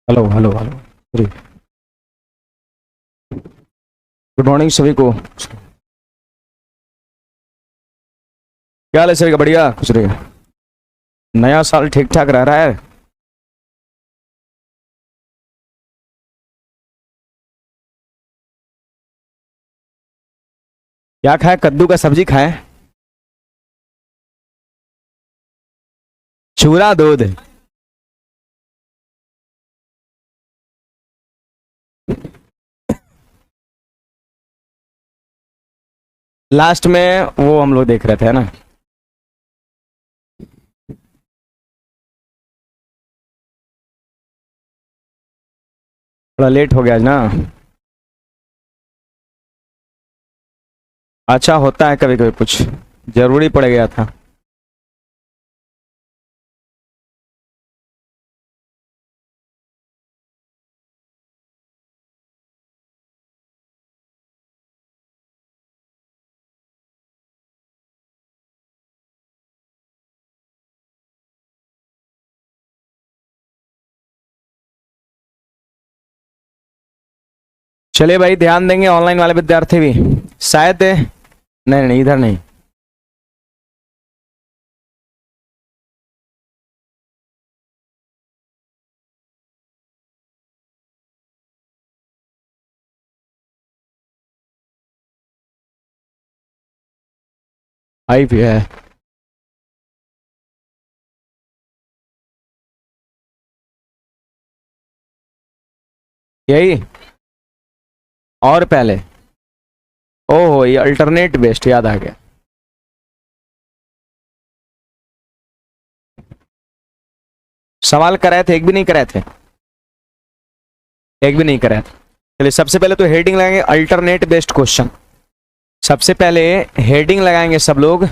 Hello hello hello. Sorry. Good morning सभी को। क्या हाल है सभी का? बढ़िया कुछ रही। नया साल ठीक ठाक रह रहा है। क्या खाए? कद्दू का सब्जी खाए। चूरा दूध। लास्ट में वो हम लोग देख रहे थे ना। थोड़ा लेट हो गया आज ना। अच्छा होता है कभी कभी, कुछ जरूरी पड़ गया था। चलिए भाई, ध्यान देंगे ऑनलाइन वाले विद्यार्थी भी शायद। नहीं नहीं, इधर नहीं। आई भी है। यही। और पहले। ओहो, ये अल्टरनेट बेस्ड याद आ गया। सवाल कराए थे, एक भी नहीं कराए थे। एक भी नहीं कराए थे। चलिए, सबसे पहले तो हेडिंग लगाएंगे अल्टरनेट बेस्ड क्वेश्चन। सबसे पहले हेडिंग लगाएंगे सब लोग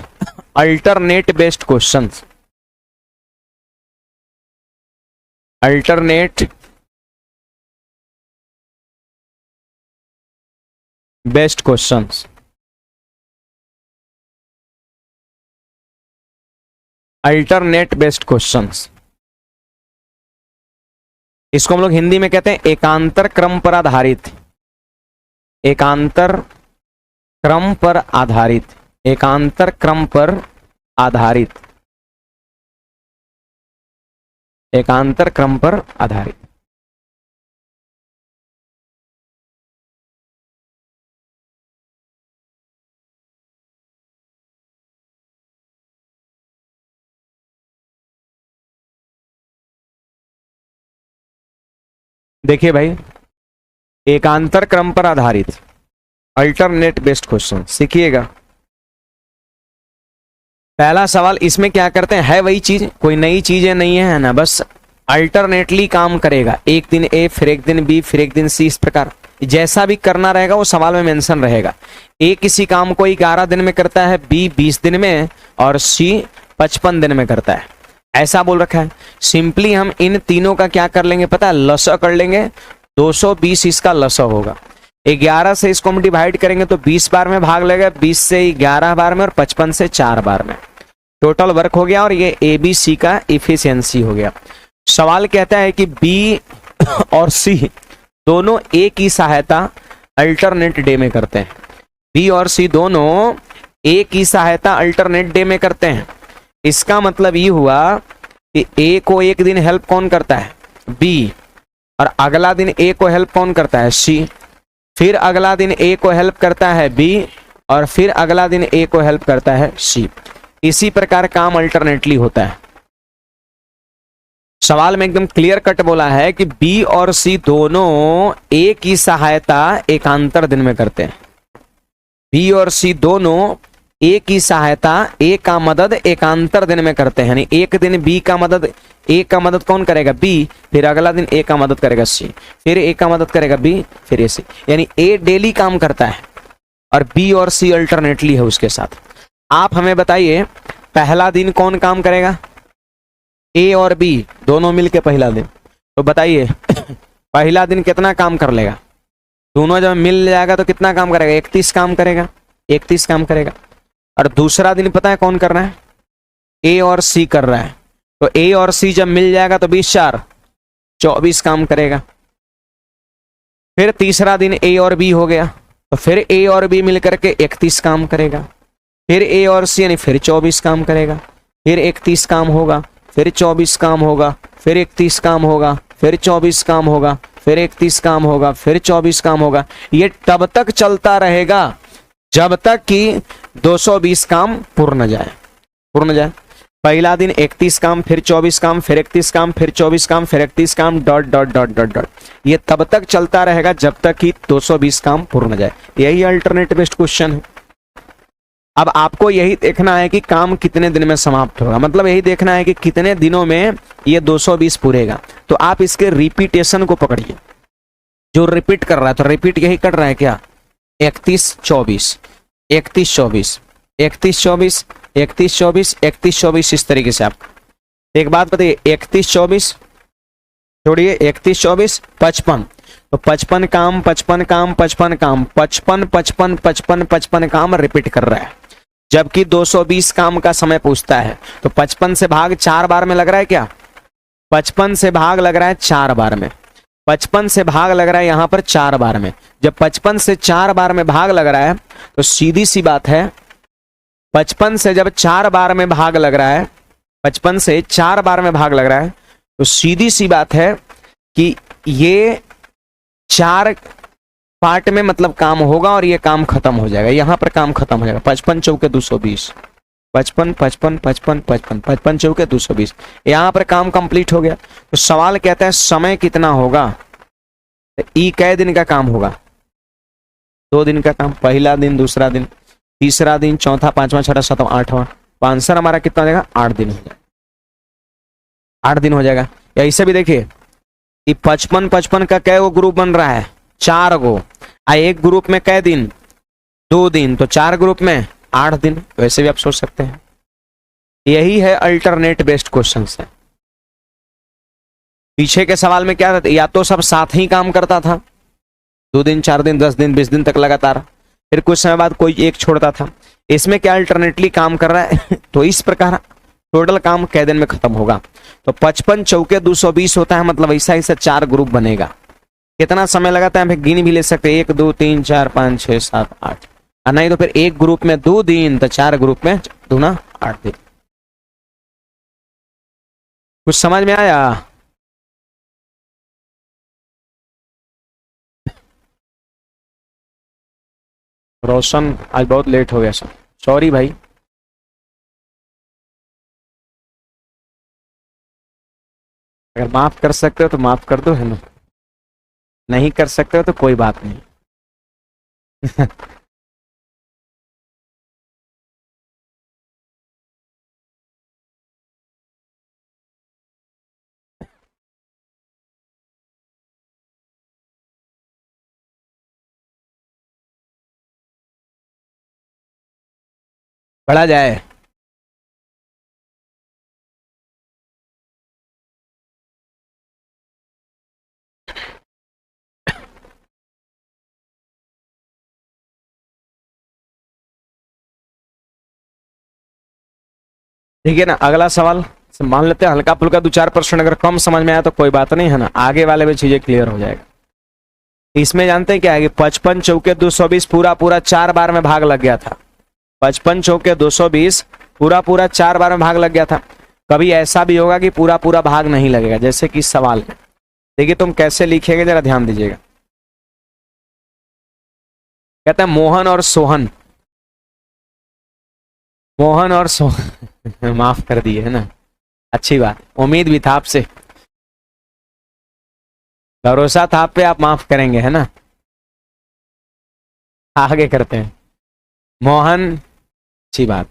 alternate based questions. Alternate based questions. Alternate based questions, इसको हम लोग हिंदी में कहते हैं एकांतर क्रम पर आधारित। एकांतर क्रम पर आधारित। एकांतर क्रम पर आधारित। एकांतर क्रम पर आधारित। देखिए भाई, एकांतर क्रम पर आधारित अल्टरनेट बेस्ड क्वेश्चन सीखिएगा। पहला सवाल इसमें क्या करते हैं, है वही चीज, कोई नई चीजें नहीं है ना, बस अल्टरनेटली काम करेगा। एक दिन ए, फिर एक दिन बी, फिर एक दिन सी, इस प्रकार जैसा भी करना रहेगा वो सवाल में मेंशन रहेगा। ए किसी काम को 11 दिन में करता है, बी 20 दिन में, और सी 55 दिन में करता है, ऐसा बोल रखा है। सिंपली हम इन तीनों का क्या कर लेंगे पता है, लसा कर लेंगे। 220 इसका लसा होगा। 11 से इसको हम डिवाइड करेंगे तो 20 बार में भाग लेगा, 20 से 11 बार में, और 55 से 4 बार में। टोटल वर्क हो गया और ये ए बी सी का इफिशियंसी हो गया। सवाल कहता है कि बी और सी दोनों ए की सहायता अल्टरनेट डे में करते हैं। बी और सी दोनों ए की सहायता अल्टरनेट डे में करते हैं। इसका मतलब ये हुआ कि ए को एक दिन हेल्प कौन करता है, बी, और अगला दिन ए को हेल्प कौन करता है, सी। फिर अगला दिन ए को हेल्प करता है बी, और फिर अगला दिन ए को हेल्प करता है सी। इसी प्रकार काम अल्टरनेटली होता है। सवाल में एकदम क्लियर कट बोला है कि बी और सी दोनों ए की सहायता एकांतर दिन में करते हैं। बी और सी दोनों ए की सहायता, ए का मदद एकांतर दिन में करते हैं। यानी एक दिन बी का मदद, ए का मदद कौन करेगा, बी, फिर अगला दिन ए का मदद करेगा सी, फिर ए का मदद करेगा बी, फिर ए सी। यानी ए डेली काम करता है और बी और सी अल्टरनेटली है उसके साथ। आप हमें बताइए पहला दिन कौन काम करेगा, ए और बी दोनों मिलके पहला दिन। तो बताइए पहला दिन कितना काम कर लेगा, दोनों जब मिल जाएगा तो कितना काम करेगा, 31 काम करेगा। 31 काम करेगा। और दूसरा दिन पता है कौन कर रहा है, ए और सी कर रहा है। तो ए और सी जब मिल जाएगा तो 20 4 24 काम करेगा। फिर तीसरा दिन ए और बी हो गया, तो फिर ए और बी मिलकर के 31 काम करेगा। फिर ए और सी यानी फिर 24 काम करेगा। फिर 31 काम होगा, फिर 24 काम होगा, फिर 31 काम होगा, फिर 24 काम होगा, फिर 31 काम होगा, फिर 24 काम होगा। ये तब तक चलता रहेगा जब तक कि 220 काम पूर्ण जाए। पहला दिन 31 काम, फिर 24 काम, फिर 31 काम, फिर 24 काम, फिर 31 काम, dot dot dot dot dot. ये तब तक चलता रहेगा जब तक कि 220 काम पूर्ण जाए। यही अल्टरनेट बेस्ड क्वेश्चन है। अब आपको यही देखना है कि काम कितने दिन में समाप्त होगा, मतलब यही देखना है कि कितने दिनों में ये 220 पूरेगा। तो आप इसके रिपीटेशन को पकड़िए, जो रिपीट कर रहा है, तो रिपीट यही कर रहा है क्या, 31 24 31 24 31 24 31 24 31 24, इस तरीके से। आप एक बात बताइए, 31 24 छोड़िए, 31 24 55, तो 55 काम 55 काम 55 काम 55 55 55 55 काम रिपीट कर रहा है। जबकि 220 काम का समय पूछता है, तो 55 से भाग 4 बार में लग रहा है क्या, 55 से भाग लग रहा है 4 बार में, 55 से भाग लग रहा है यहां पर 4 बार में। जब 55 से 4 बार में भाग लग रहा है तो सीधी सी बात है, 55 से जब 4 बार में भाग लग रहा है, 55 से 4 बार में भाग लग रहा है, तो सीधी सी बात है कि ये 4 पार्ट में मतलब काम होगा और ये काम खत्म हो जाएगा। यहां पर काम खत्म हो जाएगा। 55 चौके 220, 55 55 55 55 55 चौके 220, यहां पर काम कंप्लीट हो गया। तो सवाल कहता है समय कितना होगा, तो ई कै दिन का काम होगा, 2 दिन का काम, पहला दिन, दूसरा दिन, तीसरा दिन, चौथा, पांचवा, छठा, सातवां, आठवां। तो आंसर हमारा कितना हो जाएगा, 8 दिन हो जाएगा। 8 दिन हो जाएगा। या इसे भी देखिए कि 55 55 का कै वो ग्रुप बन रहा है, 4 गो। एक ग्रुप में कै दिन, 2 दिन, तो 4 ग्रुप में 8 दिन। वैसे भी आप सोच सकते हैं। यही है अल्टरनेट बेस्ड क्वेश्चन है। पीछे के सवाल में क्या था, या तो सब साथ ही काम करता था, 2 दिन 4 दिन 10 दिन 20 दिन तक लगातार, फिर कुछ समय बाद कोई एक छोड़ता था। इसमें क्या अल्टरनेटली काम कर रहा है तो इस प्रकार टोटल काम कै दिन में खत्म होगा। तो 55 चौके 220 होता है, मतलब ऐसा ऐसा 4 ग्रुप बनेगा। कितना समय लगाता है हम गिन भी ले सकते हैं, 1 2 3 4 5 6 7 8, और नहीं तो फिर एक ग्रुप में 2 दिन, तो 4 ग्रुप में 2 8 दिन। कुछ समझ में आया? रोशन आज बहुत लेट हो गया सर, सॉरी भाई। अगर माफ कर सकते हो तो माफ कर दो, है ना? नहीं कर सकते हो तो कोई बात नहीं। पढ़ा जाए। ठीक है ना, अगला सवाल मान लेते हैं हल्का फुल्का 2-4 प्रश्न, अगर कम समझ में आया तो कोई बात नहीं, है ना, आगे वाले में चीजें क्लियर हो जाएगा। इसमें जानते हैं क्या है कि 55 चौके 220 पूरा पूरा 4 बार में भाग लग गया था। 55 चौके 220 पूरा पूरा 4 बार में भाग लग गया था। कभी ऐसा भी होगा कि पूरा पूरा भाग नहीं लगेगा, जैसे कि सवाल में। देखिए तुम कैसे लिखेंगे जरा ध्यान दीजिएगा। कहता है मोहन और सोहन, मोहन और सोहन माफ कर दिए, है ना, अच्छी बात, उम्मीद भी था आपसे, भरोसा था आप पे, आप माफ करेंगे, है ना। आगे करते हैं। मोहन, अच्छी बात,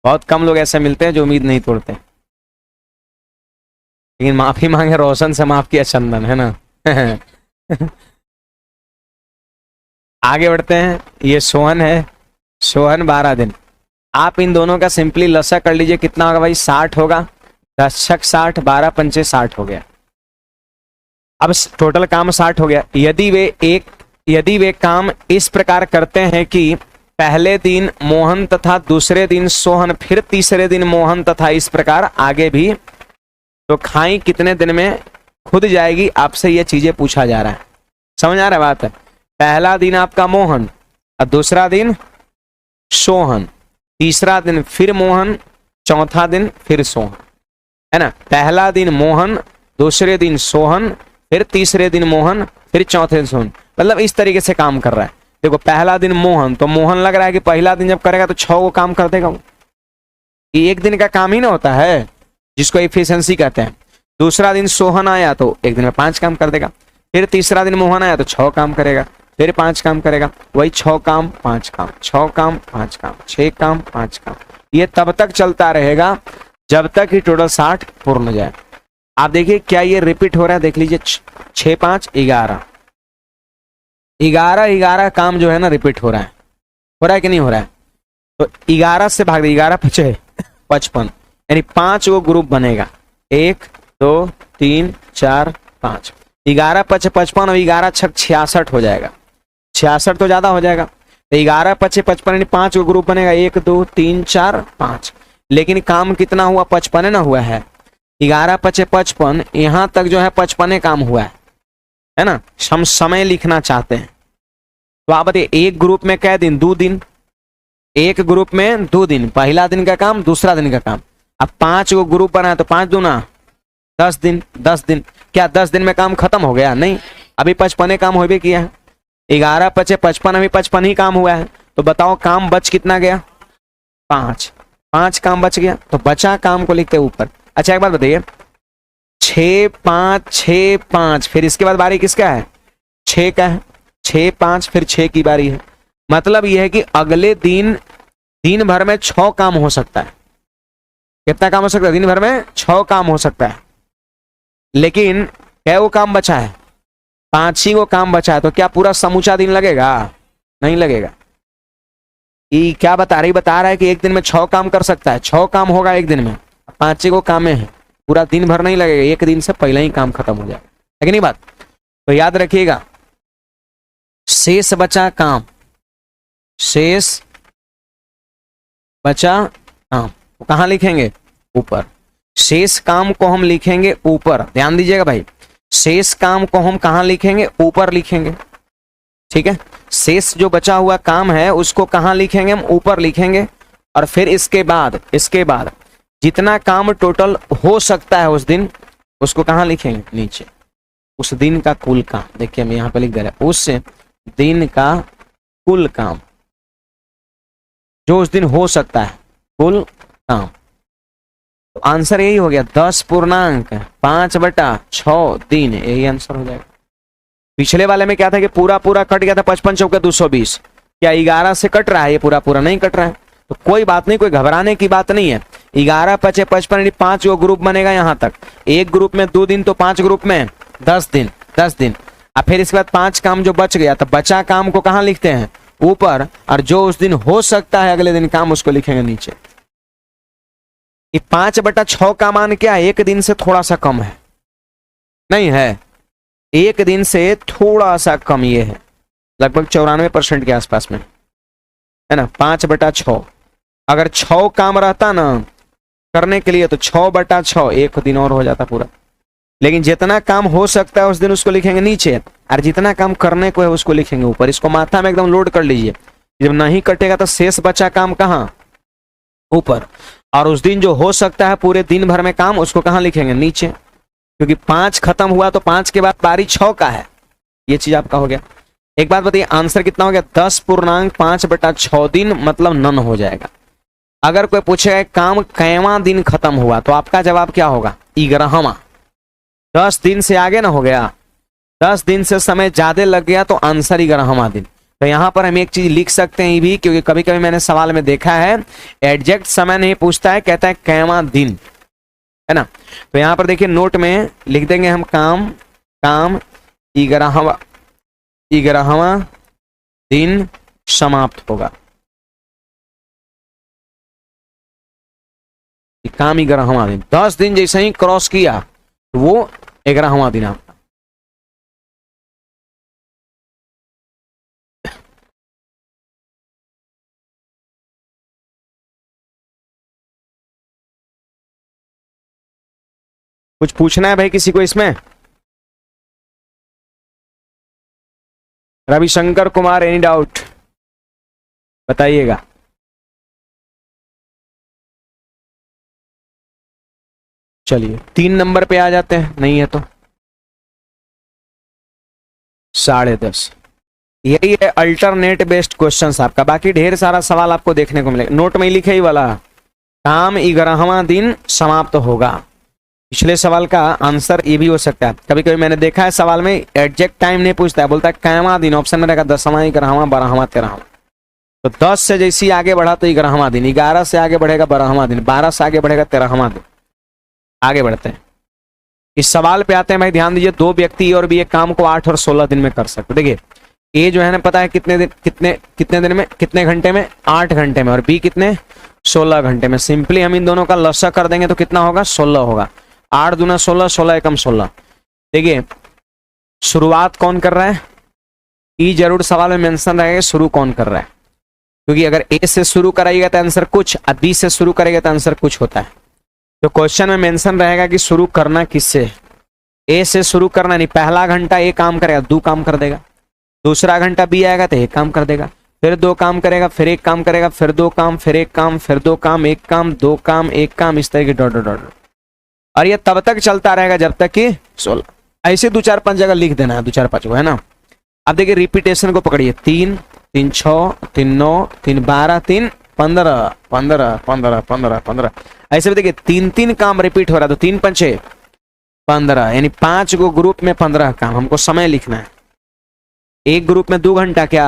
बहुत कम लोग ऐसे मिलते हैं जो उम्मीद नहीं तोड़ते। लेकिन माफी मांगे रोशन से, माफ किया चंदन, है ना। आगे बढ़ते हैं। ये सोहन है, सोहन 12 दिन। आप इन दोनों का सिंपली लसा कर लीजिए, कितना होगा भाई, 60 होगा। 10 छक 60, 12 पंचे 60 हो गया। अब टोटल काम 60 हो गया। यदि वे काम इस प्रकार करते हैं कि पहले दिन मोहन तथा दूसरे दिन सोहन, फिर तीसरे दिन मोहन तथा इस प्रकार आगे भी, तो खाई कितने दिन में खुद जाएगी, आपसे ये चीजें पूछा जा रहा है। समझ आ रहा है बात है? पहला दिन आपका मोहन और दूसरा दिन सोहन, तीसरा दिन फिर मोहन, चौथा दिन फिर सोहन, है ना। पहला दिन मोहन, दूसरे दिन सोहन, फिर तीसरे दिन मोहन, फिर चौथे दिन सोहन, मतलब इस तरीके से काम कर रहा है। देखो पहला दिन मोहन, तो मोहन लग रहा है कि पहला दिन जब करेगा तो 6 वो काम कर देगा वो, ये एक दिन का काम ही ना होता है जिसको एफिशिएंसी कहते हैं। दूसरा दिन सोहन आया तो एक दिन में 5 काम कर देगा, फिर तीसरा दिन मोहन आया तो 6 काम करेगा, फिर 5 काम करेगा, वही 6 काम 5 काम, 6 काम 5 काम, 6 काम 5 काम, ये तब तक चलता रहेगा जब तक कि टोटल 60 पूर्ण हो जाए। आप देखिए क्या ये रिपीट हो रहा है, देख लीजिए 6 5 11, 11 काम जो है ना रिपीट हो रहा है कि नहीं हो रहा है? तो 11 से भाग दे, 11 5 55, यानी 5 वो ग्रुप बनेगा, 1 2 3 4 5, 11 5 55 और 11 6 66 हो जाएगा, 66 तो ज्यादा हो जाएगा। तो 11 5 55 यानी 5 वो ग्रुप बनेगा, 1 2 3 4 5, लेकिन काम कितना हुआ? 55 ना हुआ है। 11 5 55, यहां तक जो है 55 काम हुआ है ना। हम समय लिखना चाहते हैं तो आप बताइए एक ग्रुप में कै दिन? 2 दिन, एक ग्रुप में 2 दिन, पहला दिन का काम दूसरा दिन का काम। अब 5 वो ग्रुप बनाया तो 5 दूना 10 दिन, 10 दिन, क्या 10 दिन में काम खत्म हो गया? नहीं, अभी 55 काम हो भी किया है। 11 5 55, अभी 55 ही काम हुआ है, तो बताओ काम बच कितना गया? 5 काम बच गया, तो बचा काम को लिखते ऊपर। अच्छा एक बात बताइए, 6 5 6 5, फिर इसके बाद बारी किसका है? 6 का है, 6 5 फिर 6 की बारी है। मतलब यह है कि अगले दिन भर में 6 काम हो सकता है। कितना काम हो सकता है? दिन भर में 6 काम हो सकता है, लेकिन क्या वो काम बचा है? 5 ही वो काम बचा है, तो क्या पूरा समूचा दिन लगेगा? नहीं लगेगा। ये क्या बता रहा है कि एक दिन में 6 काम कर सकता है, 6 काम होगा एक दिन में, 5 को काम है, पूरा दिन भर नहीं लगेगा, एक दिन से पहले ही काम खत्म हो जाएगा, है कि नहीं बात? तो याद रखिएगा, शेष बचा काम, शेष बचा काम तो कहां लिखेंगे? ऊपर। शेष काम को हम लिखेंगे ऊपर, ध्यान दीजिएगा भाई, शेष काम को हम कहां लिखेंगे? ऊपर लिखेंगे, ठीक है। शेष जो बचा हुआ काम है उसको कहां लिखेंगे? हम ऊपर लिखेंगे। और फिर इसके बाद जितना काम टोटल हो सकता है उस दिन, उसको कहां लिखेंगे? नीचे। उस दिन का कुल काम, देखिए हम यहां पर लिख दे रहे हैं, उस दिन का कुल काम, जो उस दिन हो सकता है, कुल काम। तो आंसर यही हो गया, 10.5/6 दिन, यही आंसर हो जाएगा। पिछले वाले में क्या था कि पूरा पूरा कट गया था, 55 चौके 220, क्या 11 से कट रहा है? ये पूरा पूरा नहीं कट रहा है, तो कोई बात नहीं, कोई घबराने की बात नहीं है। 11 5 55 5 वो ग्रुप बनेगा यहां तक, एक ग्रुप में 2 दिन, तो 5 ग्रुप में 10 दिन, 10 दिन। अब फिर इसके बाद 5 काम जो बच गया, तो बचा काम को कहां लिखते हैं? ऊपर। और जो उस दिन हो सकता है अगले दिन काम, उसको लिखेंगे नीचे। 5/6 का मान क्या है? एक दिन से थोड़ा सा कम है, नहीं है, एक दिन से थोड़ा सा कम ये है, लगभग 94% के आसपास में, है ना। 5/6, अगर 6 काम रहता ना करने के लिए तो 6/6, एक दिन और हो जाता पूरा। लेकिन जितना काम हो सकता है उस दिन उसको लिखेंगे नीचे, और जितना काम करने को है उसको लिखेंगे ऊपर। इसको माथा में एकदम लोड कर लीजिए, जब नहीं कटेगा तो शेष बचा काम कहाँ? ऊपर। और उस दिन जो हो सकता है पूरे दिन भर में काम, उसको कहां लिखेंगे? नीचे, क्योंकि 5 खत्म हुआ तो 5 के बाद बारी 6 का है। ये चीज आपका हो गया। एक बात बताइए, आंसर कितना हो गया? 10.5/6 दिन, मतलब नन हो जाएगा। अगर कोई पूछेगा काम कैवा दिन खत्म हुआ, तो आपका जवाब क्या होगा? 11वां। 10 दिन से आगे ना हो गया, 10 दिन से समय ज्यादा लग गया तो आंसर 11वां दिन। तो यहां पर हम एक चीज लिख सकते हैं भी, क्योंकि कभी कभी मैंने सवाल में देखा है एग्जैक्ट समय नहीं पूछता है, कहता है कैवा दिन, है ना। तो यहां पर देखिए नोट में लिख देंगे हम काम 11वां दिन समाप्त होगा। काम 11वां दिन, 10 दिन जैसे ही क्रॉस किया तो वो 11वां दिन आपका। कुछ पूछना है भाई किसी को इसमें? रविशंकर कुमार, एनी डाउट बताइएगा। चलिए 3 नंबर पे आ जाते हैं, नहीं है तो 10:30। यही है अल्टरनेट बेस्ड क्वेश्चन आपका। बाकी ढेर सारा सवाल आपको देखने को मिलेगा। नोट में लिखे ही वाला काम 11वां दिन समाप्त होगा। पिछले सवाल का आंसर ये भी हो सकता है। कभी कभी मैंने देखा है सवाल में एग्जैक्ट टाइम नहीं पूछता है, बोलता है कैवा दिन, ऑप्शन में रहेगा 10वां, 11वां, 12वां, 13वां। तो 10 से जैसे आगे बढ़ा तो 11वां दिन, 11 से आगे बढ़ेगा 12वां दिन, 12 से आगे बढ़ेगा 13वां दिन। आगे बढ़ते हैं, इस सवाल पे आते हैं भाई। ध्यान दीजिए, 2 व्यक्ति और भी एक काम को 8 और 16 दिन में कर सकते। देखिए ए जो है ना, पता है कितने दिन, कितने दिन में, कितने घंटे में, 8 घंटे में, और बी कितने, 16 घंटे में। सिंपली हम इन दोनों का लसा कर देंगे तो कितना होगा, 16 होगा। 8 दूना 16, 16 एकम 16। देखिए शुरुआत कौन कर रहा है, ई जरूर सवाल में मेंशन रहेगा शुरू कौन कर रहा है, क्योंकि अगर ए से शुरू कराइएगा तो आंसर कुछ, और बी से शुरू करेगा तो आंसर कुछ होता है। तो क्वेश्चन में मेंशन रहेगा कि शुरू करना किससे, ए से शुरू करना नहीं। पहला घंटा ए काम करेगा, 2 काम कर देगा। दूसरा घंटा बी आएगा तो 1 काम कर देगा, फिर 2 काम करेगा, फिर 1 काम करेगा, फिर 2 काम, फिर 1 काम, फिर 2 काम, 1 काम, 2 काम, 1 काम, इस तरह के डॉट डॉट डॉट। और ये तब तक चलता रहेगा जब तक कि 16। ऐसे 2 4 5 जगह लिख देना है, 2 4 5 को, है ना। अब देखिए रिपीटेशन को पकड़िए, 3 3 6 3 9 3 12 3 15 15 15 15 15। ऐसे भी देखिए 3 काम रिपीट हो रहा है, तो 3 5 15, यानी 5 को ग्रुप में 15 काम। हमको समय लिखना है, एक ग्रुप में 2 घंटा क्या,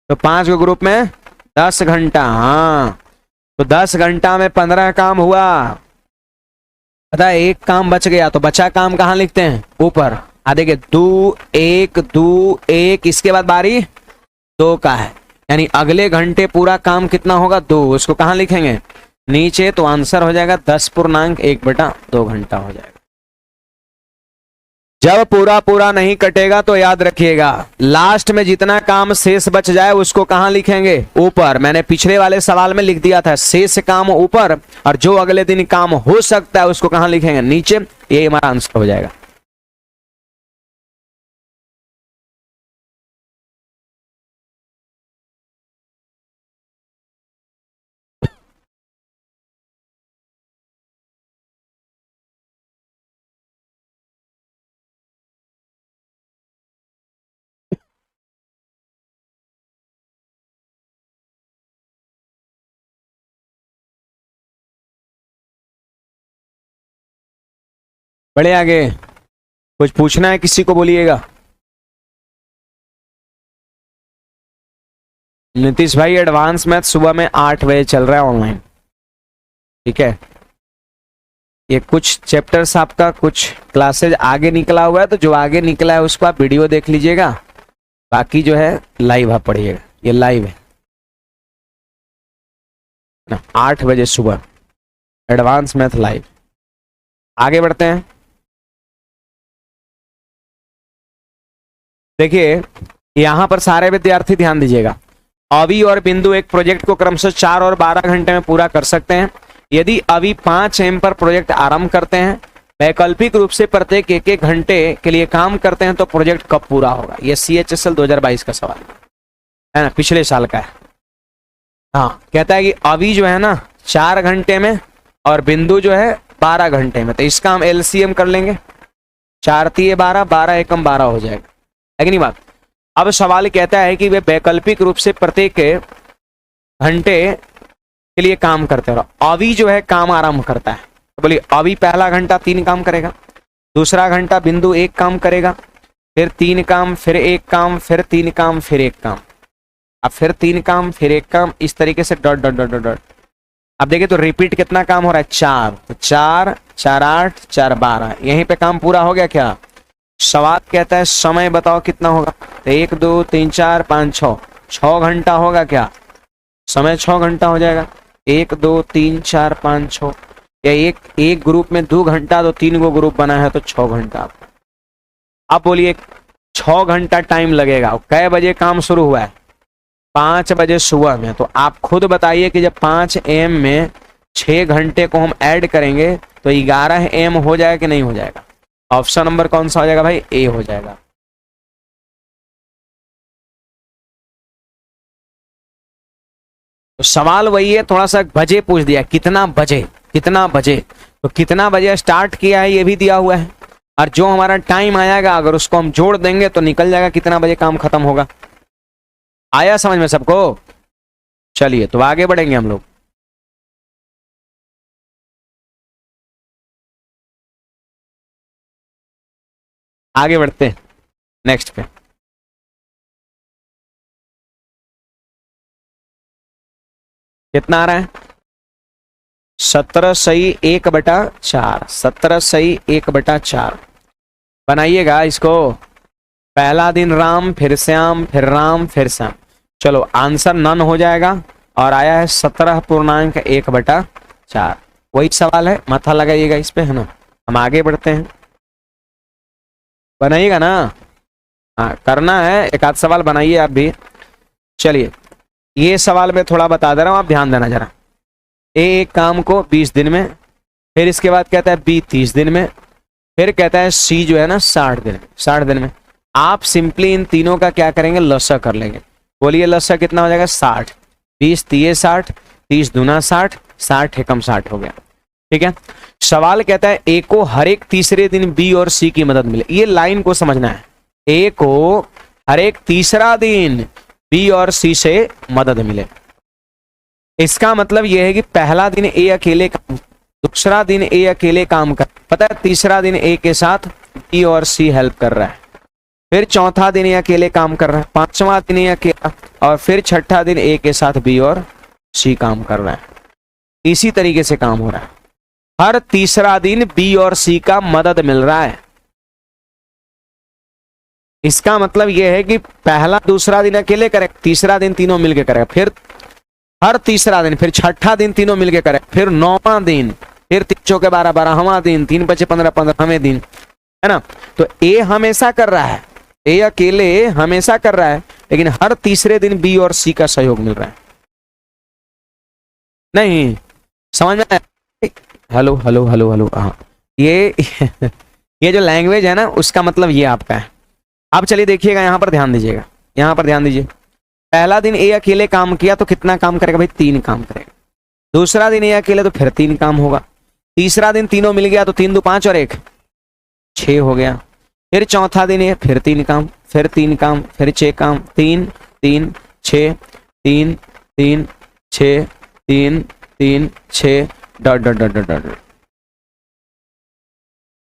तो 5 को ग्रुप में 10 घंटा। हाँ, तो 10 घंटा में 15 काम हुआ। पता है 1 काम बच गया, तो बचा काम कहाँ लिखते हैं, ऊपर। आ देखिए 2 1 2 1, इसके बाद बारी 2 का है, यानी अगले घंटे पूरा काम कितना होगा, 2। उसको कहाँ लिखेंगे, नीचे। तो आंसर हो जाएगा 10.1/2 घंटा हो जाएगा। जब पूरा पूरा नहीं कटेगा तो याद रखिएगा, लास्ट में जितना काम शेष बच जाए उसको कहां लिखेंगे, ऊपर। मैंने पिछले वाले सवाल में लिख दिया था शेष काम ऊपर, और जो अगले दिन काम हो सकता है उसको कहां लिखेंगे, नीचे। ये हमारा आंसर हो जाएगा। बढ़े आगे, कुछ पूछना है किसी को, बोलिएगा। नीतीश भाई एडवांस मैथ सुबह में 8 बजे चल रहा है ऑनलाइन, ठीक है। ये कुछ चैप्टर्स आपका, कुछ क्लासेज आगे निकला हुआ है, तो जो आगे निकला है उसको आप वीडियो देख लीजिएगा। बाकी जो है लाइव आप पढ़िएगा, ये लाइव है ना, 8 बजे सुबह एडवांस मैथ लाइव। आगे बढ़ते हैं। देखिए यहां पर सारे विद्यार्थी ध्यान दीजिएगा। अवि और बिंदु एक प्रोजेक्ट को क्रमशः 4 और 12 घंटे में पूरा कर सकते हैं। यदि अवि 5 AM पर प्रोजेक्ट आरंभ करते हैं, वैकल्पिक रूप से प्रत्येक 1-1 घंटे के लिए काम करते हैं, तो प्रोजेक्ट कब पूरा होगा। यह CHSL 2022 का सवाल है ना, पिछले साल का है। हाँ, कहता है कि अवि जो है ना 4 घंटे में और बिंदु जो है 12 घंटे में, तो इसका हम LCM कर लेंगे। 4 3 12, 12 एकम 12 हो जाएगा, है कि नहीं बात। अब सवाल कहता है कि वे वैकल्पिक रूप से प्रत्येक घंटे के लिए काम करते हैं। अवि जो है काम आरंभ करता है, तो बोलिए अवि पहला घंटा 3 काम करेगा, दूसरा घंटा बिंदु 1 काम करेगा, फिर 3 काम, फिर 1 काम, फिर 3 काम, फिर 1 काम, अब फिर 3 काम, फिर 1 काम, इस तरीके से डॉट डॉट डॉट डॉट। अब देखिए तो रिपीट कितना काम हो रहा है, 4, तो 4 4 8 4 12, यहीं पे काम पूरा हो गया क्या। सवाल कहता है समय बताओ कितना होगा, तो 1 2 3 4 5 6 घंटा होगा क्या, समय 6 घंटा हो जाएगा। 1 2 3 4 5 6, या एक ग्रुप में 2 घंटा, तो 3 को ग्रुप बना है तो 6 घंटा। आप बोलिए 6 घंटा टाइम लगेगा। कै बजे काम शुरू हुआ है, 5 बजे सुबह में। तो आप खुद बताइए कि जब 5 AM में 6 घंटे को हम ऐड करेंगे तो 11 AM हो जाएगा कि नहीं हो जाएगा। ऑप्शन नंबर कौन सा हो जाएगा भाई, ए हो जाएगा। तो सवाल वही है, थोड़ा सा बजे पूछ दिया, कितना बजे, कितना बजे, तो कितना बजे स्टार्ट किया है ये भी दिया हुआ है, और जो हमारा टाइम आएगा अगर उसको हम जोड़ देंगे तो निकल जाएगा कितना बजे काम खत्म होगा। आया समझ में सबको? चलिए तो आगे बढ़ेंगे हम लोग। आगे बढ़ते हैं नेक्स्ट पे। कितना आ रहा है? 17 सही 1/4, 17 सही 1/4। बनाइएगा इसको। पहला दिन राम, फिर श्याम, फिर राम, फिर श्याम। चलो आंसर नन हो जाएगा और आया है 17.1/4। वही सवाल है, माथा लगाइएगा इस पे, है ना। हम आगे बढ़ते हैं, बनाइएगा ना। हाँ करना है, एक आध सवाल बनाइए आप भी। चलिए ये सवाल मैं थोड़ा बता दे रहा हूं, आप ध्यान देना जरा। एक काम को 20 दिन में, फिर इसके बाद कहता है बी 30 दिन में, फिर कहता है सी जो है ना 60 दिन में। 60 दिन में आप सिंपली इन तीनों का क्या करेंगे, लसा कर लेंगे। बोलिए लसा कितना हो जाएगा? 60। 20 तिये 60, 30 दूना 60, 60 एकम 60 हो गया। ठीक है। सवाल कहता है ए को हर एक तीसरे दिन बी और सी की मदद मिले। ये लाइन को समझना है, ए को हर एक तीसरा दिन बी और सी से मदद मिले। इसका मतलब यह है कि पहला दिन ए अकेले काम, दूसरा दिन ए अकेले काम कर, पता है तीसरा दिन ए के साथ बी और सी हेल्प कर रहा है, फिर चौथा दिन ए अकेले काम कर रहा है, पांचवा दिन ए अकेला, और फिर छठा दिन ए के साथ बी और सी काम कर रहा है। इसी तरीके से काम हो रहा है। हर तीसरा दिन बी और सी का मदद मिल रहा है। इसका मतलब यह है कि पहला दूसरा दिन अकेले करे, तीसरा दिन तीनों मिलके करेगा, फिर हर तीसरा दिन, फिर छठा दिन तीनों मिलके करे, फिर 9वां दिन, फिर 3 चौके 12, 12वां दिन, 3 5 15, 15वें दिन, है ना। तो ए हमेशा कर रहा है, ए अकेले हमेशा कर रहा है, लेकिन हर तीसरे दिन बी और सी का सहयोग मिल रहा है। नहीं समझ में आया? Hello hello hello hello. हाँ ये जो लैंग्वेज है ना उसका मतलब ये आपका है। अब चलिए देखिएगा, यहां पर ध्यान दीजिएगा, यहां पर ध्यान दीजिए। पहला दिन ए अकेले काम किया तो कितना काम करेगा भाई? 3 काम करेगा। दूसरा दिन ए अकेले तो फिर 3 काम होगा। तीसरा दिन तीनों मिल गया तो 3 2 5 और 1 6 हो गया। फिर चौथा दिन ए फिर 3 काम, फिर 3 काम, फिर 6 काम, 3 3 6 3 3 6 3 3 6 dot dot dot dot dot.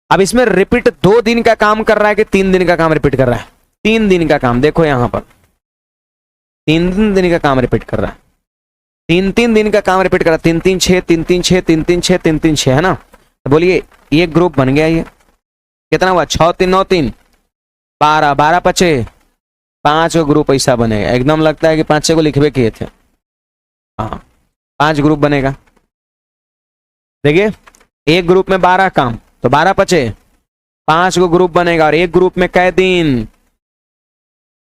अब इसमें रिपीट 2 दिन का काम कर रहा है कि 3 दिन का काम रिपीट कर रहा है? 3 दिन का काम। देखो यहां पर 3 दिन का काम रिपीट कर रहा है, 3 दिन का काम रिपीट कर रहा है। 3 3 6 3 3 6 3 3 6 3 3 6, है ना। तो बोलिए ये ग्रुप बन गया। ये कितना हुआ? 6 3 9 3 12, 12 5 5 को ग्रुप ऐसा बनेगा। एकदम लगता है कि 5 6 को लिखवे किए थे। हाँ 5 ग्रुप बनेगा। देखिए एक ग्रुप में 12 काम, तो 12 5 5 को ग्रुप बनेगा। और एक ग्रुप में कै दिन?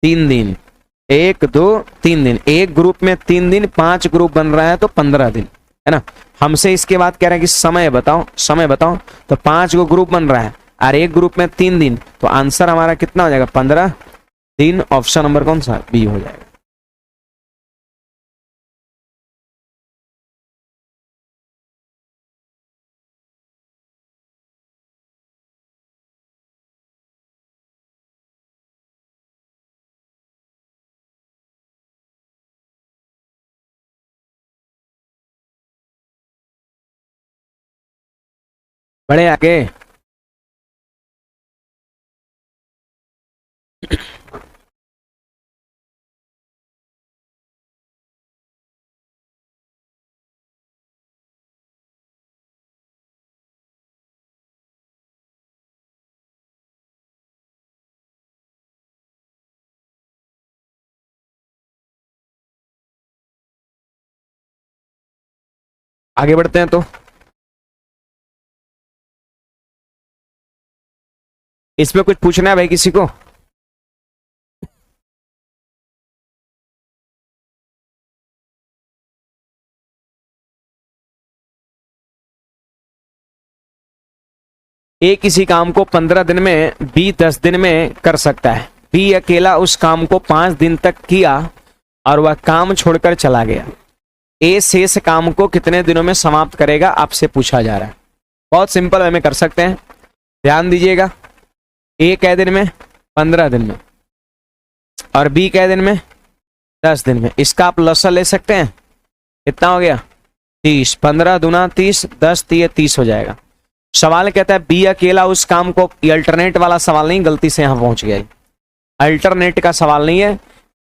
3 दिन। 1 2 3 दिन। एक ग्रुप में 3 दिन, 5 ग्रुप बन रहा है तो 15 दिन, है ना। हमसे इसके बाद कह रहा है कि समय बताओ, समय बताओ। तो 5 को ग्रुप बन रहा है और एक ग्रुप में 3 दिन, तो आंसर हमारा कितना हो जाएगा? 15 दिन। ऑप्शन नंबर कौन सा? बी हो जाएगा। बड़े आगे। आगे बढ़ते हैं। तो इसमें कुछ पूछना है भाई किसी को? ए किसी काम को 15 दिन में, बी 10 दिन में कर सकता है। बी अकेला उस काम को 5 दिन तक किया और वह काम छोड़कर चला गया। ए शेष काम को कितने दिनों में समाप्त करेगा, आपसे पूछा जा रहा है। बहुत सिंपल वे में कर सकते हैं, ध्यान दीजिएगा। ए कै दिन में, 15 दिन में, और बी कै दिन में, 10 दिन में। इसका आप लसा ले सकते हैं, कितना हो गया 30, 15 दूना 30, 10 3 30 हो जाएगा। सवाल कहता है बी अकेला उस काम को, ये अल्टरनेट वाला सवाल नहीं, गलती से यहां पहुंच गया, अल्टरनेट का सवाल नहीं है।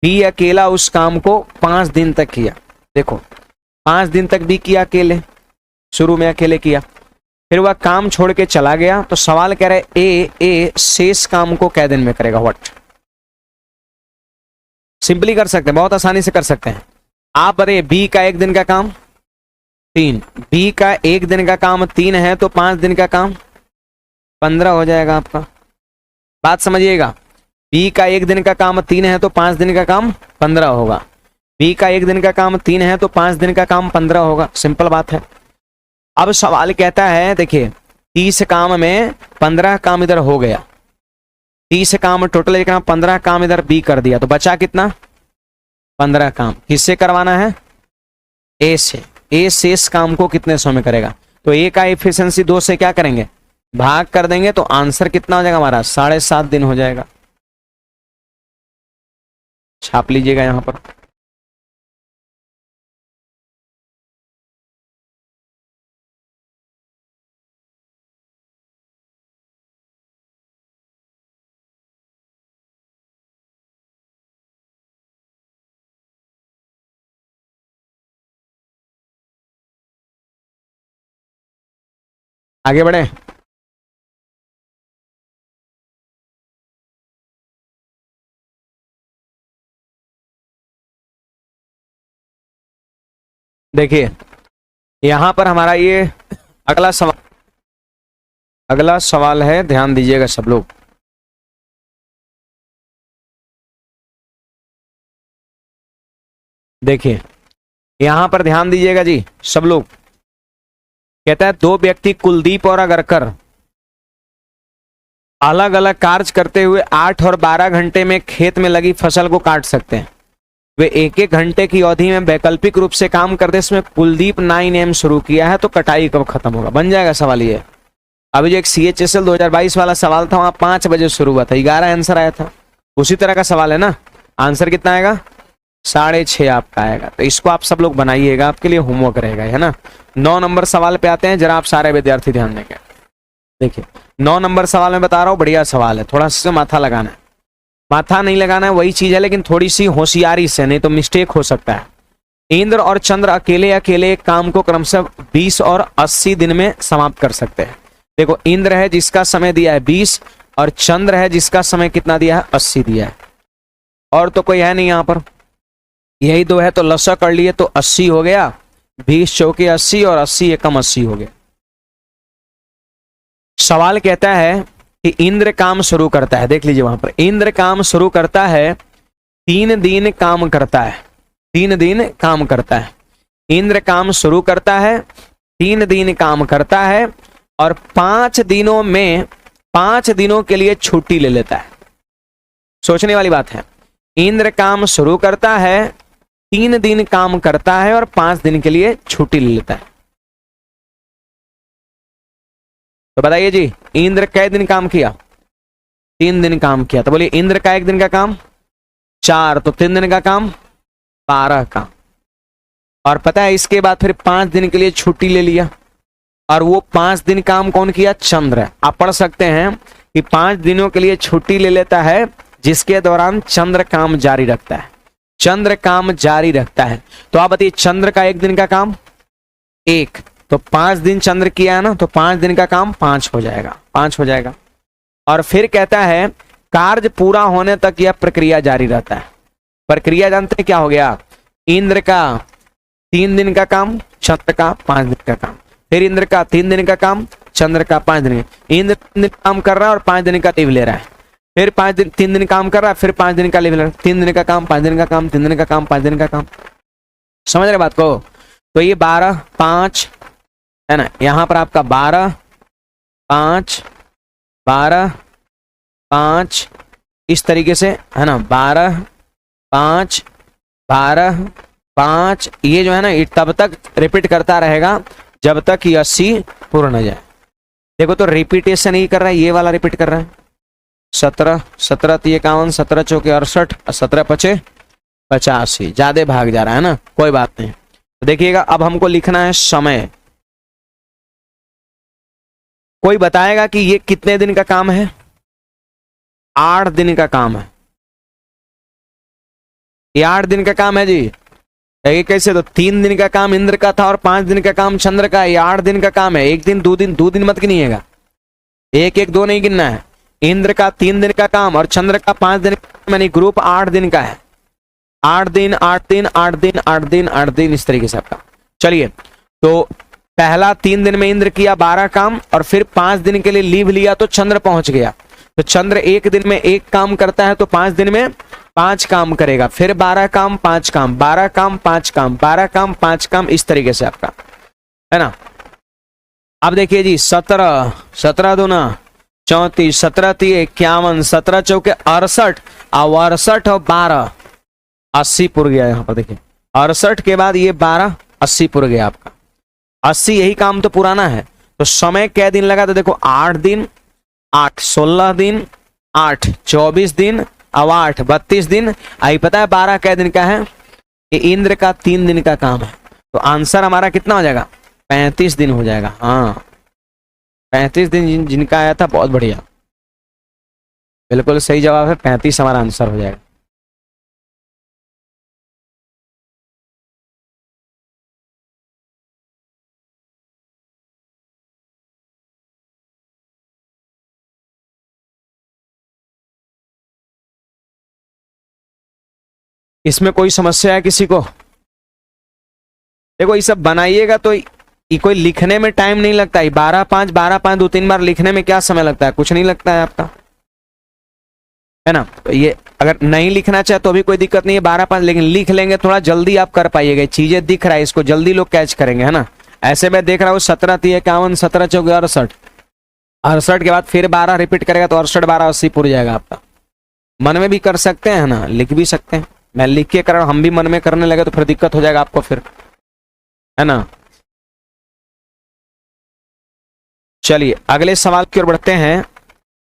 बी अकेला उस काम को 5 दिन तक किया। देखो 5 दिन तक भी किया अकेले, शुरू में अकेले किया, फिर वह काम छोड़ के चला गया। तो सवाल कह रहा है ए शेष काम को कै दिन में करेगा, व्हाट। सिंपली कर सकते हैं, बहुत आसानी से कर सकते हैं। आप बताइए बी का 1 दिन का काम 3, बी का 1 दिन का काम 3 है, तो 5 दिन का काम 15 हो जाएगा आपका। बात समझिएगा, बी का 1 दिन का काम 3 है, तो 5 दिन का काम 15 होगा। बी का 1 दिन का काम 3 है, तो 5 दिन का काम 15 होगा। सिंपल बात है। अब सवाल कहता है, देखिए 30 काम में 15 काम इधर हो गया, 30 काम टोटल, एक 15 काम इधर बी कर दिया, तो बचा कितना 15 काम। किससे करवाना है, ए से। ए शेष काम को कितने सौ में करेगा, तो ए का एफिशिएंसी 2 से क्या करेंगे, भाग कर देंगे, तो आंसर कितना हो जाएगा हमारा 7.5 दिन हो जाएगा। छाप लीजिएगा यहां पर। आगे बढ़े। देखिए यहां पर हमारा ये अगला सवाल है, ध्यान दीजिएगा सब लोग। देखिए यहां पर ध्यान दीजिएगा जी सब लोग। कहता है 2 व्यक्ति कुलदीप और अगरकर अलग अलग कार्य करते हुए 8 और 12 घंटे में खेत में लगी फसल को काट सकते हैं। वे 1-1 घंटे की अवधि में वैकल्पिक रूप से काम करते, इसमें कुलदीप 9 AM शुरू किया है, तो कटाई कब खत्म होगा। बन जाएगा सवाल ये। अभी जो एक CHSL 2022 वाला सवाल था, वहां 5 बजे शुरू हुआ था, 11 आंसर आया था। उसी तरह का सवाल है ना। आंसर कितना आएगा 6.5 आपका आएगा। तो इसको आप सब लोग बनाइएगा, आपके लिए होमवर्क रहेगा, है ना। 9 नंबर सवाल पे आते हैं, जरा आप सारे विद्यार्थी ध्यान देंगे। देखिए 9 नंबर सवाल में बता रहा हूं, बढ़िया सवाल है, थोड़ा सा माथा लगाना है। माथा नहीं लगाना है वही चीज है, लेकिन थोड़ी सी होशियारी से, नहीं तो मिस्टेक हो सकता है। इंद्र और चंद्र अकेले अकेले काम को क्रमशः 20 और 80 दिन में समाप्त कर सकते हैं। देखो इंद्र है जिसका समय दिया है 20, और चंद्र है जिसका समय कितना दिया है 80 दिया है, और तो कोई है नहीं यहां पर, यही 2 है। तो लसा कर लिए तो 80 हो गया, 20 चौके 80 और 80 एकम 80 हो गया। सवाल कहता है कि इंद्र काम शुरू करता है, देख लीजिए वहां पर, इंद्र काम शुरू करता है 3 दिन काम करता है, 3 दिन काम करता है। इंद्र काम शुरू करता है, 3 दिन काम करता है, और 5 दिनों में 5 दिनों के लिए छुट्टी ले लेता है। सोचने वाली बात है, इंद्र काम शुरू करता है, 3 दिन काम करता है, और 5 दिन के लिए छुट्टी ले लेता है। तो बताइए जी इंद्र कै दिन काम किया, 3 दिन काम किया। तो बोलिए इंद्र का 1 दिन का काम 4, तो 3 दिन का काम 12 का। और पता है इसके बाद फिर 5 दिन के लिए छुट्टी ले लिया, और वो 5 दिन काम कौन किया, चंद्र। आप पढ़ सकते हैं कि 5 दिनों के लिए छुट्टी ले लेता है, जिसके दौरान चंद्र काम जारी रखता है, चंद्र काम जारी रखता है। तो आप बताइए चंद्र का 1 दिन का काम 1, तो 5 दिन चंद्र किया है ना, तो 5 दिन का काम 5 हो जाएगा, 5 हो जाएगा। और फिर कहता है कार्य पूरा होने तक यह प्रक्रिया जारी रहता है। प्रक्रिया जानते हैं क्या हो गया, इंद्र का 3 दिन का काम, चंद्र का 5 दिन का काम, फिर इंद्र का 3 दिन का काम, चंद्र का 5 दिन। इंद्र 3 दिन काम कर रहा है और 5 दिन का लीव ले रहा है, फिर 3 दिन काम कर रहा है, फिर 5 दिन का लीव ले रहा है, 3 दिन का काम, 5 दिन का काम, 3 दिन का काम, 5 दिन का काम। समझ रहे बात को। तो ये 12 5 है ना, यहां पर आपका 12 5 12 5 इस तरीके से है ना, 12 5 12 5, ये जो है ना ये तब तक रिपीट करता रहेगा जब तक ये 80 पूर्ण हो जाए। देखो तो रिपीटेशन ही कर रहा है, ये वाला रिपीट कर रहा है। 17 17 3 51, 17 चौके 68, 17 पचे 85, ज्यादा भाग जा रहा है ना, कोई बात नहीं। तो देखिएगा अब हमको लिखना है समय। कोई बताएगा कि ये कितने दिन का काम है? 8 दिन का काम है। ये 8 दिन का काम है जी। ये कैसे? तो 3 दिन का काम इंद्र का था और 5 दिन का काम चंद्र का है। ये 8 दिन का काम है। 1 दिन 2 दिन, 2 दिन मत गिनिएगा, 1 1 2 नहीं गिनना है। इंद्र का 3 दिन का काम और चंद्र का 5 दिन का, यानी ग्रुप 8 दिन का है। 8 दिन 8 दिन 8 दिन 8 दिन 8 दिन, इस तरीके से आपका। चलिए, तो पहला 3 दिन में इंद्र किया 12 काम और फिर 5 दिन के लिए लीव लिया तो चंद्र पहुंच गया। तो चंद्र 1 दिन में 1 काम करता है तो 5 दिन में 5 काम करेगा। फिर 12 काम 5 काम, 12 काम 5 काम, 12 काम 5 काम, इस तरीके से आपका है ना। अब देखिए जी, 17 17 दूना 34, 17 3 51, 17 चौके 68, 68 और 12 80 पुर गया। यहाँ पर देखिए 68 के बाद ये 12 80 पुर गया आपका। 80, यही काम तो पुराना है। तो समय क्या दिन लगा? तो देखो 8 दिन 8, 16 दिन 8, 24 दिन अब 8, 32 दिन। आई पता है 12 क्या दिन का है? ये इंद्र का 3 दिन का काम है। तो आंसर हमारा कितना हो जाएगा? 35 दिन हो जाएगा। हाँ, 35 दिन जिनका आया था, बहुत बढ़िया, बिल्कुल सही जवाब है। 35 हमारा आंसर हो जाएगा। इसमें कोई समस्या है किसी को? देखो ये सब बनाइएगा तो ये कोई लिखने में टाइम नहीं लगता है। 12 5 12 5 2-3 बार लिखने में क्या समय लगता है? कुछ नहीं लगता है आपका, है ना। तो ये अगर नहीं लिखना चाहे तो भी कोई दिक्कत नहीं है, 12 5, लेकिन लिख लेंगे थोड़ा जल्दी आप कर पाइएगा। चीजें दिख रहा है, इसको जल्दी लोग कैच करेंगे, है ना। ऐसे में देख रहा हूँ 17 3 51, 17 चौके 68, 68 के बाद फिर 12 रिपीट करेगा तो 68 12 80 पुर जाएगा आपका। मन में भी कर सकते हैं ना, लिख भी सकते हैं। मैं लिख के कर रहा हूं, हम भी मन में करने लगे तो फिर दिक्कत हो जाएगा आपको फिर, है ना। चलिए अगले सवाल की ओर बढ़ते हैं।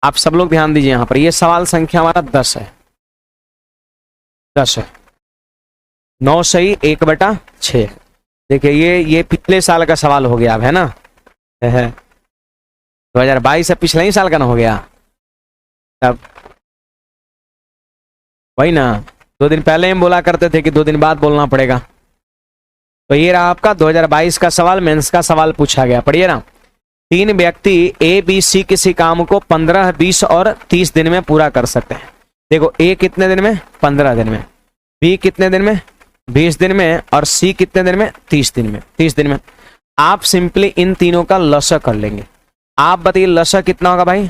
आप सब लोग ध्यान दीजिए, यहां पर ये सवाल संख्या हमारा 10 है। 10 है, 9 सही 1/6। देखिए ये पिछले साल का सवाल हो गया अब, है ना। 2022 से पिछले ही साल का ना हो गया तब, वही ना। 2 दिन पहले हम बोला करते थे कि 2 दिन बाद बोलना पड़ेगा। तो ये रहा आपका 2022 का सवाल, मेंस का सवाल पूछा गया। पढ़िए ना। 3 व्यक्ति ए बी सी किसी काम को 15 20 और 30 दिन में पूरा कर सकते हैं। देखो ए कितने दिन में? 15 दिन में। बी कितने दिन में? 20 दिन में। और सी कितने दिन में? 30 दिन में। 30 दिन में आप सिंपली इन तीनों का लसा कर लेंगे। आप बताइए लसा कितना होगा भाई?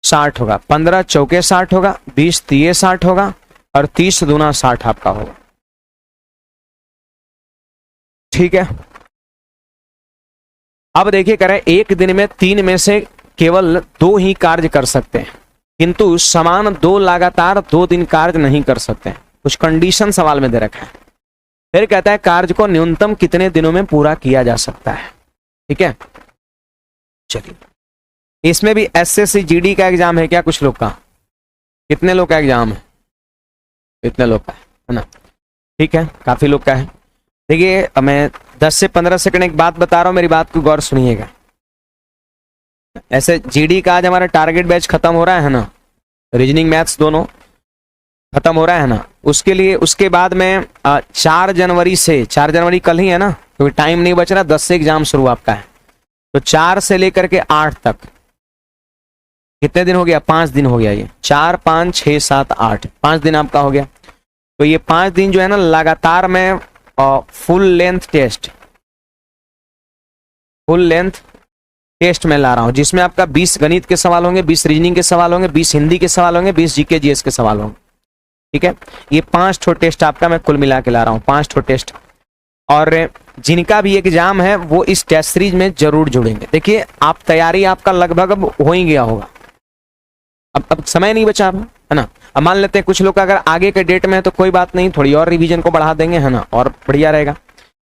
60 होगा। 15 चौके 60 होगा, 20 3 60 होगा और 30 दूना 60 आपका होगा। ठीक है। अब देखिए करें, एक दिन में 3 में से केवल 2 ही कार्य कर सकते हैं, किंतु समान 2 लगातार 2 दिन कार्य नहीं कर सकते हैं। कुछ कंडीशन सवाल में दे रखा है। फिर कहता है कार्य को न्यूनतम कितने दिनों में पूरा किया जा सकता है। ठीक है, चलिए इसमें भी एसएससी जीडी का एग्जाम है क्या? कुछ लोग का, कितने लोग का एग्जाम है? इतने लोग का है ना। ठीक है, काफी लोग का है। देखिए मैं 10 से 15 सेकंड एक बात बता रहा हूं, मेरी बात को गौर सुनिएगा। ऐसे जीडी का आज हमारा टारगेट बैच खत्म हो रहा है ना, रीजनिंग मैथ्स दोनों खत्म हो रहा है ना। उसके लिए उसके बाद में 4 जनवरी से, 4 जनवरी कल ही है ना, क्योंकि टाइम नहीं बच रहा, 10 से एग्जाम शुरू आपका है। तो 4 से लेकर के 8 तक कितने दिन हो गया? 5 दिन हो गया। ये 4 5 6 7 8 5 दिन आपका हो गया। तो ये 5 दिन जो है ना लगातार में फुल लेंथ टेस्ट में ला रहा हूं, जिसमें आपका 20 गणित के सवाल होंगे, 20 रीजनिंग के सवाल होंगे, 20 हिंदी के सवाल होंगे, 20 जीके जीएस के सवाल होंगे। ठीक है, ये 5 ठो टेस्ट आपका मैं कुल मिला के ला रहा हूं, 5 ठो टेस्ट। और जिनका भी एग्जाम है वो इस टेस्ट सीरीज में जरूर जुड़ेंगे। देखिए आप तैयारी आपका लगभग अब हो ही गया होगा, अब समय नहीं बचा है ना। अब मान लेते हैं कुछ लोग अगर आगे के डेट में है तो कोई बात नहीं, थोड़ी और रिवीजन को बढ़ा देंगे, है ना, और बढ़िया रहेगा।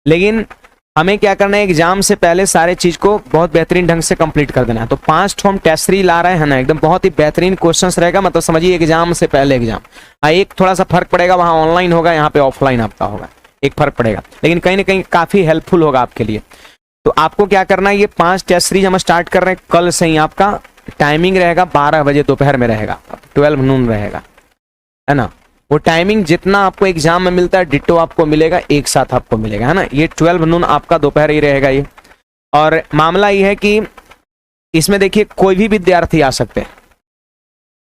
लेकिन हमें क्या करना है, एग्जाम से पहले सारे चीज को बहुत बेहतरीन ढंग से कंप्लीट कर देना है। तो 5 ठो हम टेस्ट सीरीज ला रहे हैं ना, एकदम बहुत ही बेहतरीन क्वेश्चंस रहेगा, मतलब समझिए एग्जाम से पहले एग्जाम। हाँ, एक थोड़ा सा फर्क पड़ेगा, वहां ऑनलाइन होगा, यहाँ पे ऑफलाइन आपका होगा, एक फर्क पड़ेगा, लेकिन कहीं ना कहीं काफी हेल्पफुल होगा आपके लिए। तो आपको क्या करना है, ये 5 टेस्ट सीरीज हम स्टार्ट कर रहे हैं कल से ही। आपका टाइमिंग रहेगा 12 बजे दोपहर में रहेगा, 12 नून रहेगा, है ना। वो टाइमिंग जितना आपको एग्जाम में मिलता है डिट्टो आपको मिलेगा, एक साथ आपको मिलेगा, है ना। ये 12 नून आपका दोपहर ही रहेगा ये। और मामला ये है कि इसमें देखिए कोई भी विद्यार्थी आ सकते हैं,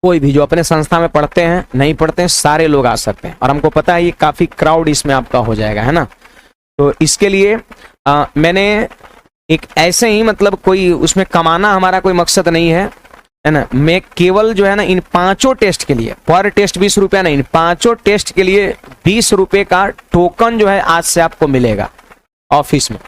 कोई भी जो अपने संस्था में पढ़ते हैं नहीं पढ़ते हैं, सारे लोग आ सकते हैं। और हमको पता है ये काफी क्राउड इसमें आपका हो जाएगा, है ना। तो इसके लिए मैंने एक ऐसे ही, मतलब कोई उसमें कमाना हमारा कोई मकसद नहीं है ना। मैं केवल जो है ना इन 5 टेस्ट के लिए, पर टेस्ट 20 रुपया नहीं, इन 5 टेस्ट के लिए 20 रुपये का टोकन जो है आज से आपको मिलेगा ऑफिस में,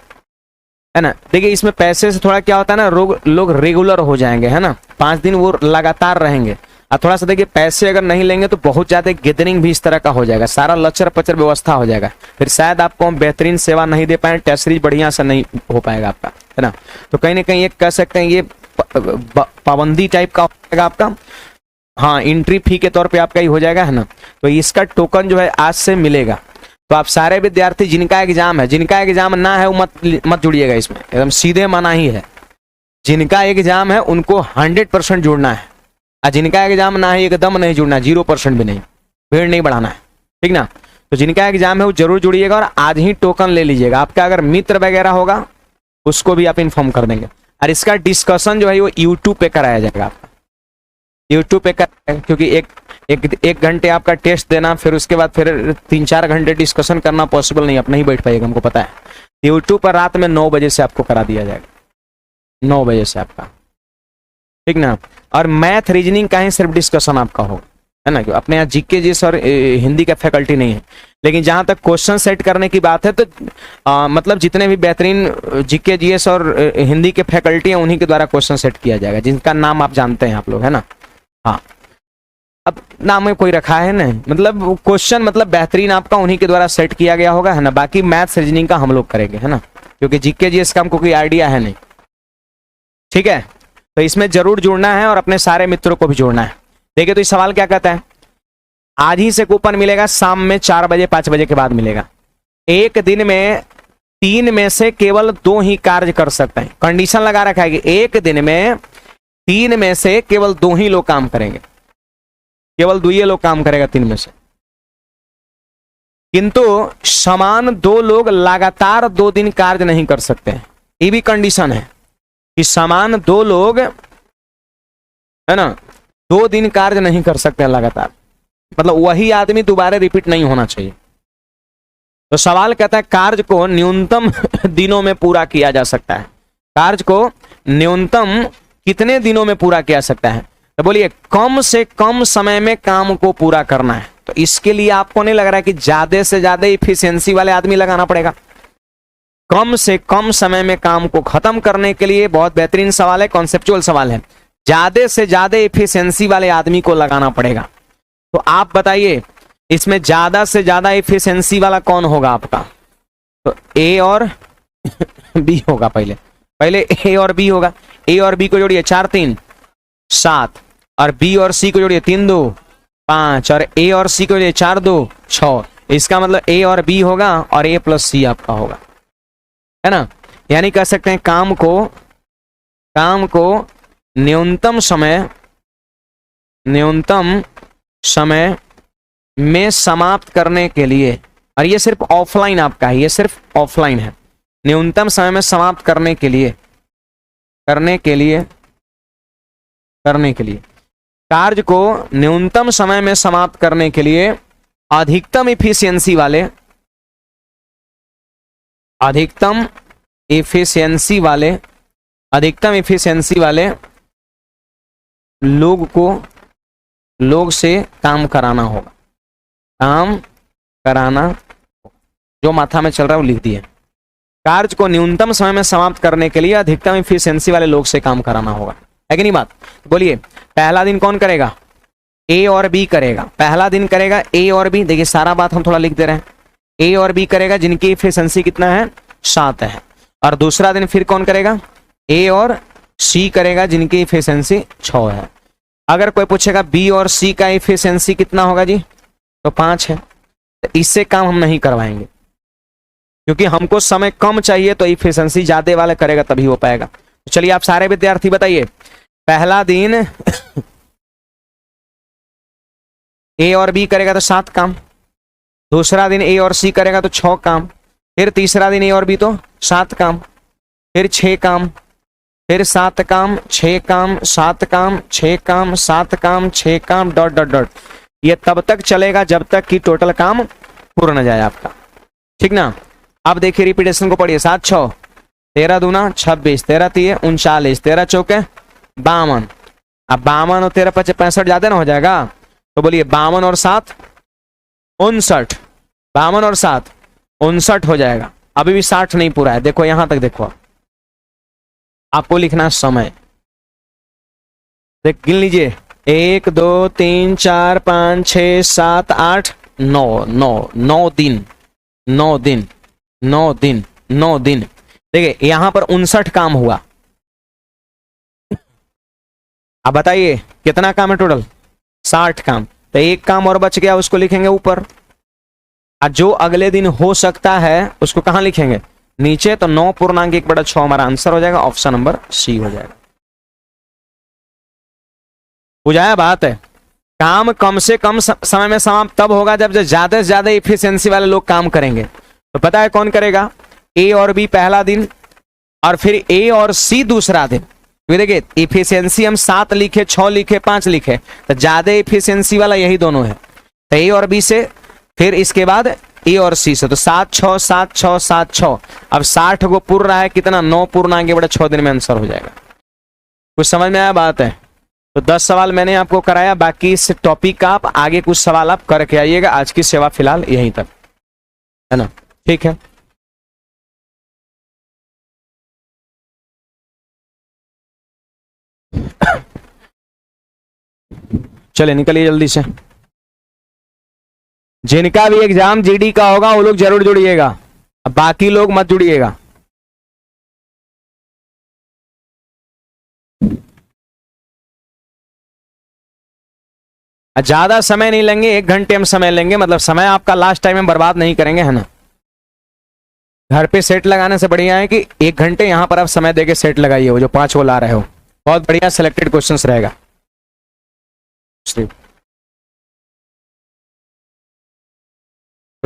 है ना। देखिए इसमें पैसे से थोड़ा क्या होता है ना, लोग रेगुलर हो जाएंगे, है ना, 5 दिन वो लगातार रहेंगे। और थोड़ा सा देखिए पैसे अगर नहीं लेंगे तो बहुत ज्यादा गैदरिंग भी इस तरह का हो जाएगा, सारा लचर पचर व्यवस्था हो जाएगा, फिर शायद आपको हम बेहतरीन सेवा नहीं दे पाए, टेस्ट सीरीज बढ़िया से नहीं हो पाएगा आपका, है ना। तो कहीं ना कहीं ये कह सकते हैं ये पाबंदी टाइप का हो जाएगा आपका। हाँ, एंट्री फी के तौर पे आपका ही हो जाएगा, है ना। तो इसका टोकन जो है आज से मिलेगा। तो आप सारे विद्यार्थी जिनका एग्जाम ना है वो मत जुड़िएगा इसमें, एकदम सीधे मना ही है। जिनका एग्जाम है उनको 100% जुड़ना है, और जिनका एग्जाम ना है एकदम नहीं जुड़ना, 0% भी नहीं, भीड़ नहीं बढ़ाना है, ठीक ना। तो जिनका एग्जाम है वो जरूर जुड़िएगा और आज ही टोकन ले लीजिएगा। आपका अगर मित्र वगैरह होगा उसको भी आप इन्फॉर्म कर देंगे। और इसका डिस्कशन जो है वो यूट्यूब पे कराया जाएगा आपका, यूट्यूब पे क्योंकि एक घंटे आपका टेस्ट देना, फिर उसके बाद फिर 3-4 घंटे डिस्कशन करना पॉसिबल नहीं, आप नहीं बैठ पाएगा, हमको पता है। यूट्यूब पर रात में 9 बजे से आपको करा दिया जाएगा, 9 बजे से आपका, ठीक ना। और मैथ रीजनिंग का ही सिर्फ डिस्कशन आपका होगा, है ना। अपने यहाँ जीके जीएस और हिंदी का फैकल्टी नहीं है, लेकिन जहां तक क्वेश्चन सेट करने की बात है तो मतलब जितने भी बेहतरीन जीके जीएस और हिंदी के फैकल्टी हैं उन्हीं के द्वारा क्वेश्चन सेट किया जाएगा, जिनका नाम आप जानते हैं आप लोग, है ना। हाँ, अब नाम में कोई रखा है नहीं, मतलब क्वेश्चन मतलब बेहतरीन आपका उन्हीं के द्वारा सेट किया गया होगा, है ना। बाकी मैथ रीजनिंग का हम लोग करेंगे, है ना, क्योंकि जीके जीएस का हमको कोई आइडिया है नहीं, ठीक है। तो इसमें जरूर जुड़ना है और अपने सारे मित्रों को भी जोड़ना है। देखिए तो इस सवाल क्या कहता है, आज ही से कूपन मिलेगा, शाम में 4 बजे 5 बजे के बाद मिलेगा। एक दिन में 3 में से केवल 2 ही कार्य कर सकते हैं। कंडीशन लगा रखा है कि एक दिन में 3 में से केवल 2 ही लोग काम करेंगे, केवल 2 ही लोग काम करेगा 3 में से। किंतु समान 2 लोग लगातार 2 दिन कार्य नहीं कर सकते हैं। ये भी कंडीशन है कि समान 2 लोग, है ना, 2 दिन कार्य नहीं कर सकते लगातार, मतलब वही आदमी दोबारा रिपीट नहीं होना चाहिए। तो सवाल कहता है कार्य को न्यूनतम दिनों में पूरा किया जा सकता है। कार्य को न्यूनतम कितने दिनों में पूरा किया सकता है? तो बोलिए कम से कम समय में काम को पूरा करना है। तो इसके लिए आपको नहीं लग रहा है कि ज्यादा से ज्यादा इफिशियंसी वाले आदमी लगाना पड़ेगा? कम से कम समय में काम को खत्म करने के लिए बहुत बेहतरीन सवाल है, कॉन्सेप्चुअल सवाल है। ज्यादा से ज्यादा इफिशियंसी वाले आदमी को लगाना पड़ेगा। तो आप बताइए इसमें ज्यादा से ज्यादा इफिशियंसी वाला कौन होगा आपका? तो ए और बी होगा। पहले ए और बी होगा। ए और बी को जोड़िए 4 3 7, और बी और सी को जोड़िए 3 2 5, और ए और सी को जोड़िए 4 2 6। इसका मतलब ए और बी होगा और ए प्लस सी आपका होगा, है ना। यानी कह सकते हैं काम को न्यूनतम समय में समाप्त करने के लिए, और ये सिर्फ ऑफलाइन आपका है, ये सिर्फ ऑफलाइन है। न्यूनतम समय में समाप्त करने के लिए कार्य को न्यूनतम समय में समाप्त करने के लिए अधिकतम इफिशियंसी वाले लोग से काम कराना होगा। जो माथा में चल रहा है वो लिख दिए। कार्य को न्यूनतम समय में समाप्त करने के लिए अधिकतम इफिशियंसी वाले लोग से काम कराना होगा, है कि नहीं बात? बोलिए पहला दिन कौन करेगा? ए और बी करेगा, पहला दिन करेगा ए और बी, देखिए सारा बात हम थोड़ा लिख दे रहे हैं, ए और बी करेगा जिनकी एफिशिएंसी कितना है 7 है। और दूसरा दिन फिर कौन करेगा, ए और सी करेगा जिनकी एफिशिएंसी 6 है। अगर कोई पूछेगा बी और सी का एफिशिएंसी कितना होगा जी, तो 5 है, तो इससे काम हम नहीं करवाएंगे क्योंकि हमको समय कम चाहिए, तो एफिशिएंसी ज्यादा वाला करेगा तभी हो पाएगा। तो चलिए आप सारे विद्यार्थी बताइए, पहला दिन ए और बी करेगा तो 7 काम, दूसरा दिन ए और सी करेगा तो 6 काम, फिर तीसरा दिन ए और बी तो 7 काम, फिर 6 काम, फिर 7 काम, 6 काम, 7 काम, 6 काम, 7 काम, 6 काम, डॉट डॉट डॉट। ये तब तक चलेगा जब तक कि टोटल काम पूर्ण न जाए आपका, ठीक ना। अब देखिए रिपीटेशन को पढ़िए, 7 6 13 दूना 26, 13 3 39, 13 चौके 52। अब 52 और 13 5 65 ज्यादा ना हो जाएगा, तो बोलिए 52 और 7 59, 52 और 7 59 हो जाएगा। अभी भी 60 नहीं पूरा है, देखो यहां तक देखो, आपको लिखना समय, देख गिन लीजिए 1 2 3 4 5 6 7 8 9 9 9 दिन 9 दिन 9 दिन 9 दिन। देखिए यहां पर 59 काम हुआ। अब बताइए कितना काम है टोटल, 60 काम, तो एक काम और बच गया उसको लिखेंगे ऊपर, और जो अगले दिन हो सकता है उसको कहां लिखेंगे, नीचे। तो 9 पूर्णांक 1/6 हमारा आंसर हो जाएगा, ऑप्शन नंबर सी हो जाएगा। बुझाया बात है, काम कम से कम समय में समाप्त तब होगा जब ज्यादा से ज्यादा इफिशियंसी वाले लोग काम करेंगे। तो पता है कौन करेगा, ए और बी पहला दिन, और फिर ए और सी दूसरा दिन। देखिए इफिशियंसी हम 7 लिखे, 6 लिखे, 5 लिखे, तो ज्यादा इफिशियंसी वाला यही दोनों है, तो ए और बी से, फिर इसके बाद ए और सी से, तो 7 6 7 6 7 6। अब 60 को पूर्ण रहा है कितना, 9 पूर्णांक 6 दिन में आंसर हो जाएगा। कुछ समझ में आया बात है। तो 10 सवाल मैंने आपको कराया, बाकी इस टॉपिक का आप आगे कुछ सवाल आप करके आइएगा। आज की सेवा फिलहाल यहीं तक है ना, ठीक है। चले निकलिए जल्दी से, जिनका भी एग्जाम जीडी का होगा वो लोग जरूर जुड़िएगा, बाकी लोग मत जुड़िएगा। ज्यादा समय नहीं लेंगे, 1 घंटे हम समय लेंगे, मतलब समय आपका लास्ट टाइम में बर्बाद नहीं करेंगे, है ना। घर पे सेट लगाने से बढ़िया है कि 1 घंटे यहां पर आप समय देके सेट लगाइए, वो जो 5 वो ला रहे हो, बहुत बढ़िया सिलेक्टेड क्वेश्चंस रहेगा। खुश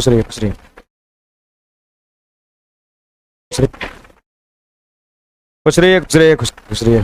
रहिए खुश रहिए खुश रहिए खुश रहिए खुश रहिए।